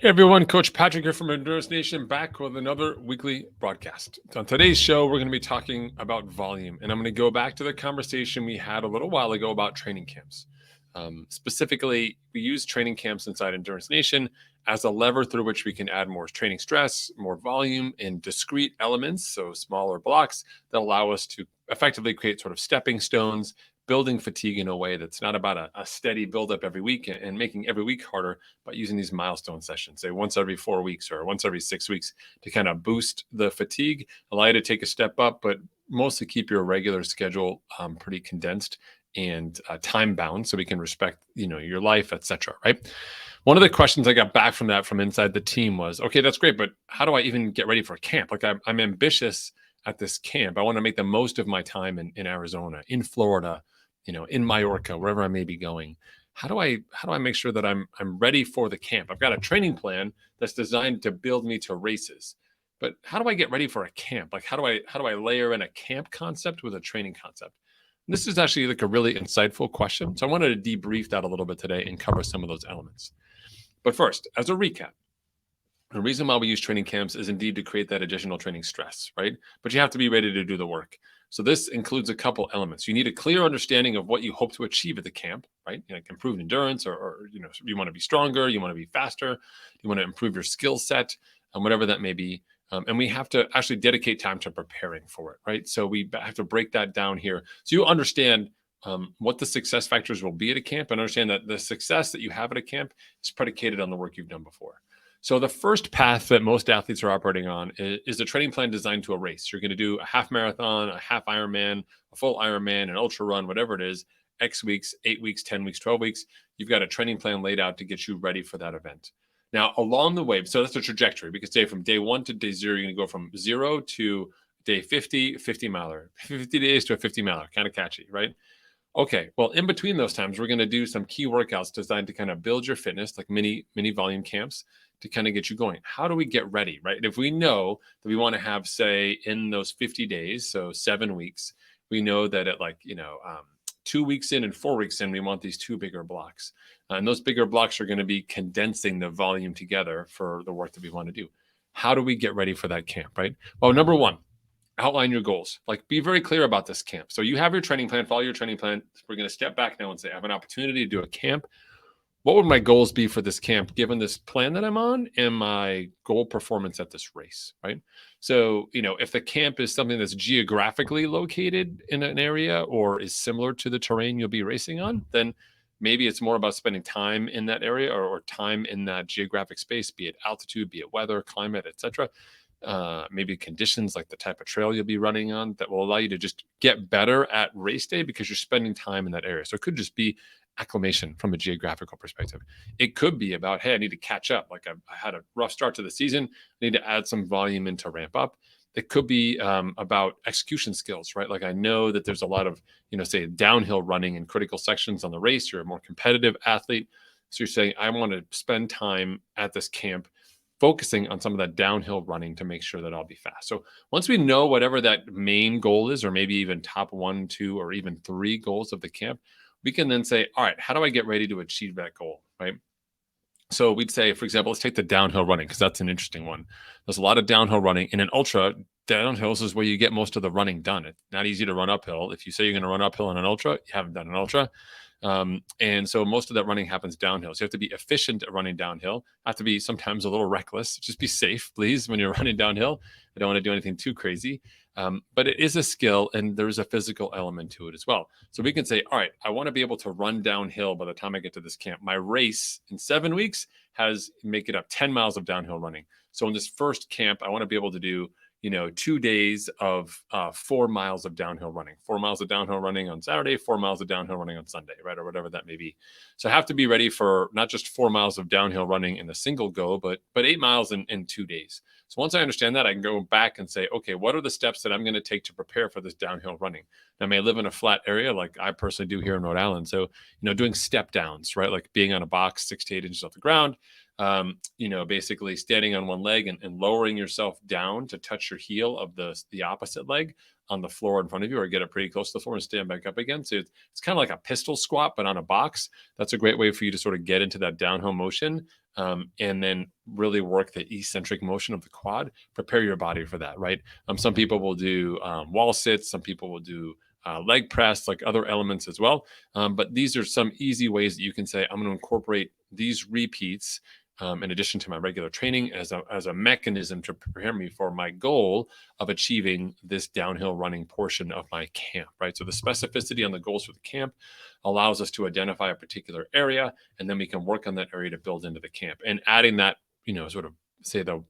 Hey everyone, Coach Patrick here from Endurance Nation back with another weekly broadcast. On today's show, we're going to be talking about volume, and I'm going to go back to the conversation we had a little while ago about training camps. Specifically, we use training camps inside Endurance Nation as a lever through which we can add more training stress, more volume in discrete elements, so smaller blocks that allow us to effectively create sort of stepping stones, building fatigue in a way that's not about a steady buildup every week and making every week harder, but using these milestone sessions, say once every 4 weeks or once every 6 weeks, to kind of boost the fatigue, allow you to take a step up, but mostly keep your regular schedule pretty condensed and time bound, so we can respect your life, etc. Right. One of the questions I got back from that from inside the team was, okay, that's great, but how do I even get ready for camp? Like I'm ambitious at this camp. I want to make the most of my time in Arizona, in Florida, in Mallorca, wherever I may be going. How do I make sure that I'm ready for the camp? I've got a training plan that's designed to build me to races. But how do I get ready for a camp? Like how do I layer in a camp concept with a training concept? And this is actually like a really insightful question. So I wanted to debrief that a little bit today and cover some of those elements. But first, as a recap, the reason why we use training camps is indeed to create that additional training stress, right? But you have to be ready to do the work. So this includes a couple elements. You need a clear understanding of what you hope to achieve at the camp, right? Like improved endurance, or you want to be stronger, you want to be faster, you want to improve your skill set, whatever that may be. And we have to actually dedicate time to preparing for it, right? So we have to break that down here, so you understand what the success factors will be at a camp, and understand that the success that you have at a camp is predicated on the work you've done before. So the first path that most athletes are operating on is a training plan designed to a race. You're going to do a half marathon, a half Ironman, a full Ironman, an ultra run, whatever it is, X weeks, 8 weeks, 10 weeks, 12 weeks. You've got a training plan laid out to get you ready for that event. Now, along the way, so that's the trajectory. We could say from day 1 to day 0, you're going to go from 0 to day 50, 50 miler, 50 days to a 50 miler. Kind of catchy, right? Okay, well, in between those times, we're going to do some key workouts designed to kind of build your fitness, like mini volume camps, to kind of get you going. How do we get ready, right? If we know that we want to have, say, in those 50 days, so 7 weeks, we know that at 2 weeks in and 4 weeks in, we want these two bigger blocks. And those bigger blocks are going to be condensing the volume together for the work that we want to do. How do we get ready for that camp, right? Well, number one, outline your goals. Like, be very clear about this camp. So you have your training plan, follow your training plan. We're going to step back now and say, I have an opportunity to do a camp. What would my goals be for this camp, given this plan that I'm on and my goal performance at this race, right? So, if the camp is something that's geographically located in an area or is similar to the terrain you'll be racing on, then maybe it's more about spending time in that area, or time in that geographic space, be it altitude, be it weather, climate, etc. Maybe conditions like the type of trail you'll be running on that will allow you to just get better at race day because you're spending time in that area. So it could just be acclimation from a geographical perspective. It could be about, hey, I need to catch up. Like I had a rough start to the season. I need to add some volume in to ramp up. It could be about execution skills, right? Like I know that there's a lot of, say downhill running in critical sections on the race. You're a more competitive athlete. So you're saying, I want to spend time at this camp focusing on some of that downhill running to make sure that I'll be fast. So once we know whatever that main goal is, or maybe even top 1, 2, or even 3 goals of the camp, we can then say, all right, how do I get ready to achieve that goal, right? So we'd say, for example, let's take the downhill running, because that's an interesting one. There's a lot of downhill running. In an ultra, downhills is where you get most of the running done. It's not easy to run uphill. If you say you're going to run uphill in an ultra, you haven't done an ultra. And so most of that running happens downhill. So you have to be efficient at running downhill. Have to be sometimes a little reckless. Just be safe, please, when you're running downhill. I don't want to do anything too crazy. But it is a skill, and there's a physical element to it as well. So we can say, all right, I want to be able to run downhill by the time I get to this camp. My race in 7 weeks make it up 10 miles of downhill running. So in this first camp, I want to be able to do 2 days of 4 miles of downhill running, 4 miles of downhill running on Saturday, 4 miles of downhill running on Sunday, right? Or whatever that may be. So I have to be ready for not just 4 miles of downhill running in a single go, but 8 miles in 2 days. So once I understand that, I can go back and say, okay, what are the steps that I'm going to take to prepare for this downhill running? Now, I may live in a flat area like I personally do here in Rhode Island. So, doing step downs, right? Like being on a box 6 to 8 inches off the ground, basically standing on one leg and lowering yourself down to touch your heel of the opposite leg. on the floor in front of you, or get it pretty close to the floor and stand back up again. So it's kind of like a pistol squat, but on a box. That's a great way for you to sort of get into that downhill motion, and then really work the eccentric motion of the quad. Prepare your body for that, right? Some people will do wall sits. Some people will do leg press, like other elements as well. But these are some easy ways that you can say, I'm going to incorporate these repeats in addition to my regular training as a mechanism to prepare me for my goal of achieving this downhill running portion of my camp, right? So the specificity on the goals for the camp allows us to identify a particular area, and then we can work on that area to build into the camp. And adding that, sort of say the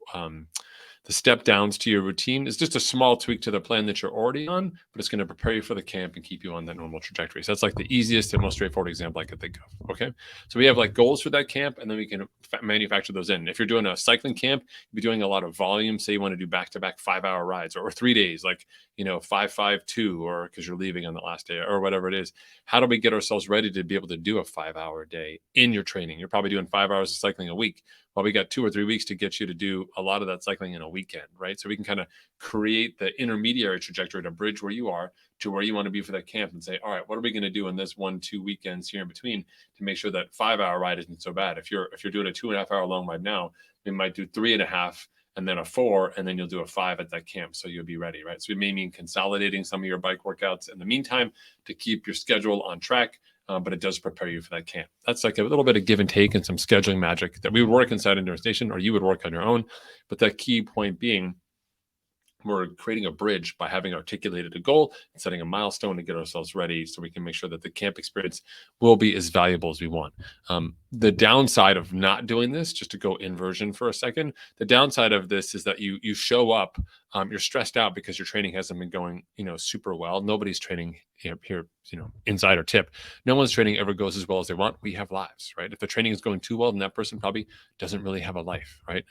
step downs to your routine is just a small tweak to the plan that you're already on, but it's going to prepare you for the camp and keep you on that normal trajectory. So that's like the easiest and most straightforward example I could think of. Okay. So we have like goals for that camp, and then we can manufacture those in. If you're doing a cycling camp, you'll be doing a lot of volume. Say you want to do back-to-back 5-hour rides or 3 days, like, 5-5-2, or because you're leaving on the last day or whatever it is. How do we get ourselves ready to be able to do a 5-hour day in your training? You're probably doing 5 hours of cycling a week. Well, we got 2 or 3 weeks to get you to do a lot of that cycling in a weekend, right? So we can kind of create the intermediary trajectory to bridge where you are to where you want to be for that camp, and say, all right, what are we going to do in this 1-2 weekends here in between to make sure that 5-hour ride isn't so bad? If you're doing a 2.5 hour long ride now, we might do 3.5 and then a 4, and then you'll do a 5 at that camp. So you'll be ready, right? So it may mean consolidating some of your bike workouts in the meantime to keep your schedule on track. But it does prepare you for that camp. That's like a little bit of give and take and some scheduling magic that we would work inside Endurance Nation, or you would work on your own. But the key point being, we're creating a bridge by having articulated a goal and setting a milestone to get ourselves ready so we can make sure that the camp experience will be as valuable as we want. The downside of not doing this, just to go inversion for a second, the downside of this is that you show up, you're stressed out because your training hasn't been going, super well. Nobody's training here, insider tip. No one's training ever goes as well as they want. We have lives, right? If the training is going too well, then that person probably doesn't really have a life, right?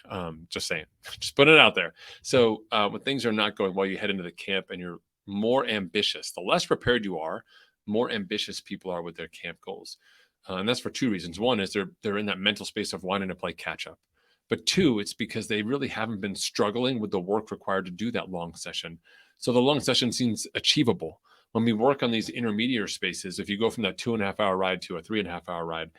Just saying, just put it out there. So when things are not going well, you head into the camp and you're more ambitious. The less prepared you are, more ambitious people are with their camp goals. And that's for 2 reasons. One is they're in that mental space of wanting to play catch up. But 2, it's because they really haven't been struggling with the work required to do that long session. So the long session seems achievable. When we work on these intermediate spaces, if you go from that 2.5 hour ride to a 3.5 hour ride,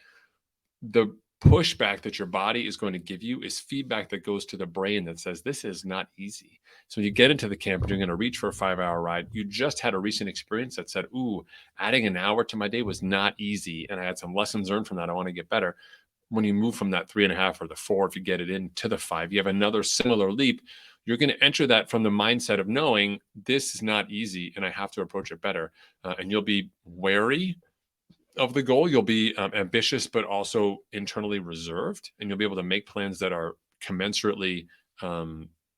the pushback that your body is going to give you is feedback that goes to the brain that says, this is not easy. So when you get into the camp and you're going to reach for a 5-hour ride, you just had a recent experience that said, ooh, adding an hour to my day was not easy. And I had some lessons learned from that. I want to get better. When you move from that 3.5 or the 4, if you get it in, to the 5, you have another similar leap. You're going to enter that from the mindset of knowing this is not easy and I have to approach it better. And you'll be wary of the goal. You'll be ambitious, but also internally reserved. And you'll be able to make plans that are commensurately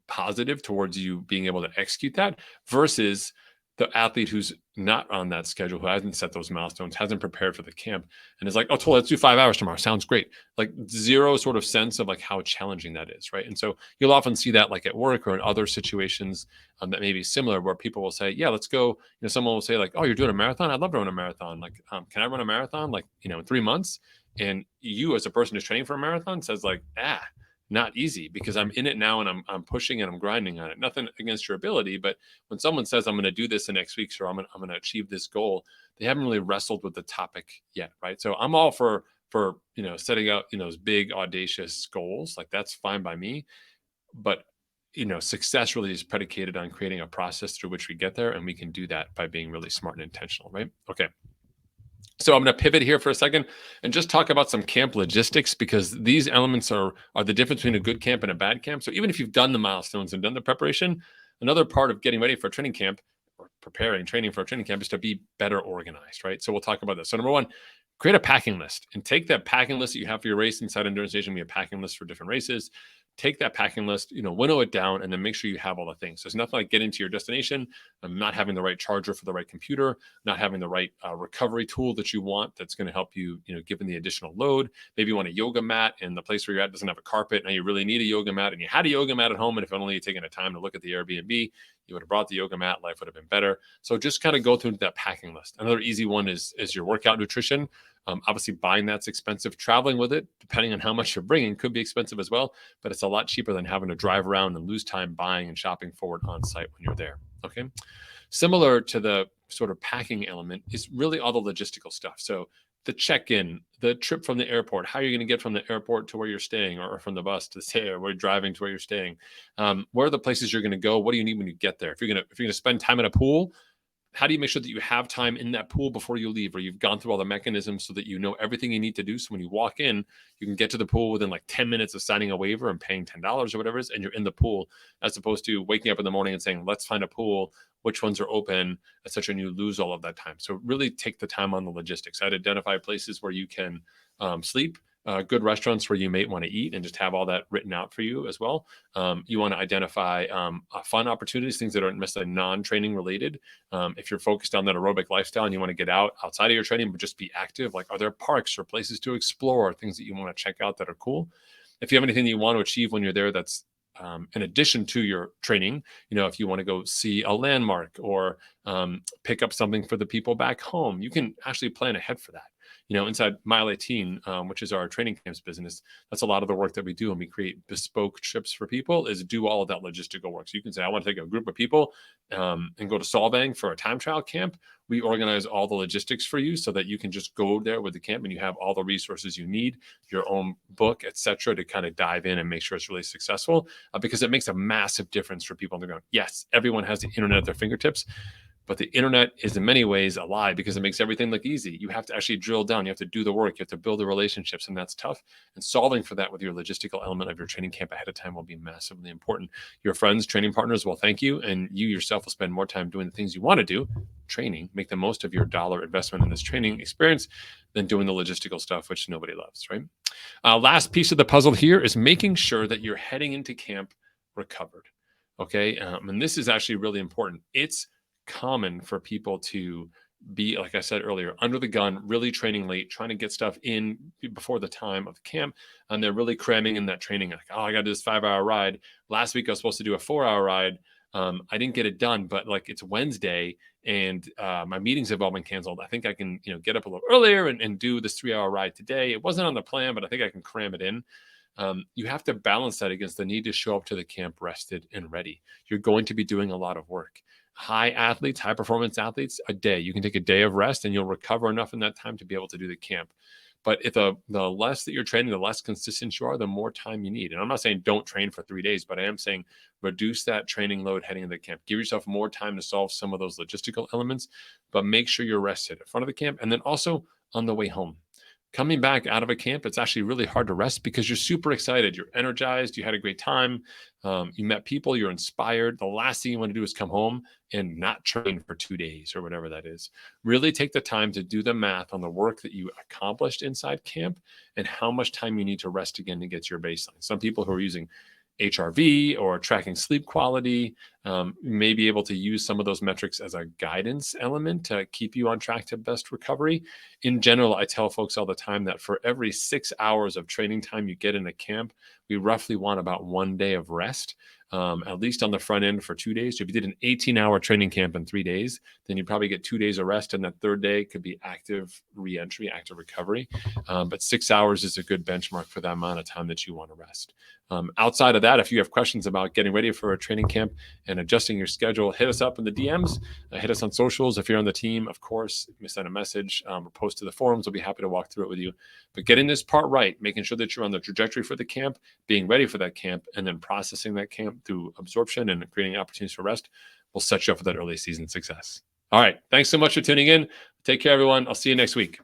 positive towards you being able to execute that, versus the athlete who's not on that schedule, who hasn't set those milestones, hasn't prepared for the camp, and is like, oh, totally, let's do 5 hours tomorrow. Sounds great. Like zero sort of sense of like how challenging that is, right? And so you'll often see that like at work or in other situations that may be similar, where people will say, yeah, let's go. Someone will say like, oh, you're doing a marathon? I'd love to run a marathon. Like, can I run a marathon? Like, in 3 months? And you as a person who's training for a marathon says like, not easy, because I'm in it now and I'm pushing and I'm grinding on it. Nothing against your ability, but when someone says I'm going to do this in next week, or I'm going to achieve this goal, they haven't really wrestled with the topic yet, right? So I'm all for setting out those big audacious goals. Like that's fine by me, but success really is predicated on creating a process through which we get there, and we can do that by being really smart and intentional, right? Okay. So I'm going to pivot here for a second and just talk about some camp logistics, because these elements are the difference between a good camp and a bad camp. So even if you've done the milestones and done the preparation, another part of getting ready for a training camp, or training for a training camp, is to be better organized, right? So we'll talk about this. So number one, create a packing list, and take that packing list that you have for your race. Inside Endurance Nation, we have packing lists for different races. Take that packing list, winnow it down, and then make sure you have all the things. So it's nothing like getting to your destination and not having the right charger for the right computer, not having the right recovery tool that you want that's going to help you, given the additional load. Maybe you want a yoga mat and the place where you're at doesn't have a carpet. Now you really need a yoga mat, and you had a yoga mat at home. And if only you'd taken the time to look at the Airbnb, you would have brought the yoga mat, life would have been better. So just kind of go through that packing list. Another easy one is your workout nutrition. Obviously, buying that's expensive. Traveling with it, depending on how much you're bringing, could be expensive as well, but it's a lot cheaper than having to drive around and lose time buying and shopping for it on site when you're there. Okay. Similar to the sort of packing element is really all the logistical stuff. So the check-in, the trip from the airport, how you're going to get from the airport to where you're staying, or from the bus to say, or we're driving to where you're staying. Where are the places you're going to go? What do you need when you get there? If you're going to spend time in a pool, how do you make sure that you have time in that pool before you leave, or you've gone through all the mechanisms so that you know everything you need to do? So when you walk in, you can get to the pool within like 10 minutes of signing a waiver and paying $10 or whatever it is, and you're in the pool, as opposed to waking up in the morning and saying, let's find a pool, which ones are open, etc. And you lose all of that time. So really take the time on the logistics. I'd identify places where you can sleep, good restaurants where you may want to eat, and just have all that written out for you as well. You want to identify fun opportunities, things that aren't necessarily non-training related. If you're focused on that aerobic lifestyle and you want to get outside of your training, but just be active, like, are there parks or places to explore, things that you want to check out that are cool? If you have anything that you want to achieve when you're there, that's in addition to your training, if you want to go see a landmark, or pick up something for the people back home, you can actually plan ahead for that. Inside Mile 18, which is our training camps business, that's a lot of the work that we do. And we create bespoke trips for people, is do all of that logistical work. So you can say, I want to take a group of people and go to Solvang for a time trial camp. We organize all the logistics for you so that you can just go there with the camp and you have all the resources you need, your own book, etc., to kind of dive in and make sure it's really successful, because it makes a massive difference for people on the ground. Yes, everyone has the internet at their fingertips, but the internet is in many ways a lie, because it makes everything look easy. You have to actually drill down. You have to do the work. You have to build the relationships, and that's tough. And solving for that with your logistical element of your training camp ahead of time will be massively important. Your friends, training partners will thank you, and you yourself will spend more time doing the things you want to do, training, make the most of your dollar investment in this training experience, than doing the logistical stuff, which nobody loves, right? Last piece of the puzzle here is making sure that you're heading into camp recovered. Okay. And this is actually really important. It's common for people to be, like I said earlier, under the gun, really training late, trying to get stuff in before the time of the camp. And they're really cramming in that training. Like, oh, I got to do this 5-hour ride. Last week I was supposed to do a 4-hour ride. I didn't get it done, but like, it's Wednesday and my meetings have all been canceled. I think I can, get up a little earlier and do this 3-hour ride today. It wasn't on the plan, but I think I can cram it in. You have to balance that against the need to show up to the camp rested and ready. You're going to be doing a lot of work. High athletes, high performance athletes, a day. You can take a day of rest and you'll recover enough in that time to be able to do the camp. But if the less that you're training, the less consistent you are, the more time you need. And I'm not saying don't train for 3 days, but I am saying reduce that training load heading into the camp. Give yourself more time to solve some of those logistical elements, but make sure you're rested in front of the camp and then also on the way home. Coming back out of a camp, it's actually really hard to rest because you're super excited. You're energized. You had a great time. You met people. You're inspired. The last thing you want to do is come home and not train for 2 days or whatever that is. Really take the time to do the math on the work that you accomplished inside camp and how much time you need to rest again to get to your baseline. Some people who are using HRV or tracking sleep quality may be able to use some of those metrics as a guidance element to keep you on track to best recovery. In general, I tell folks all the time that for every 6 hours of training time you get in a camp, we roughly want about 1 day of rest, at least on the front end for 2 days. So if you did an 18-hour training camp in 3 days, then you probably get 2 days of rest. And that third day could be active reentry, active recovery. But 6 hours is a good benchmark for the amount of time that you want to rest. Outside of that, if you have questions about getting ready for a training camp and adjusting your schedule, hit us up in the DMs, hit us on socials. If you're on the team, of course, send a message or post to the forums. We'll be happy to walk through it with you. But getting this part right, making sure that you're on the trajectory for the camp, being ready for that camp, and then processing that camp through absorption and creating opportunities for rest will set you up for that early season success. All right. Thanks so much for tuning in. Take care, everyone. I'll see you next week.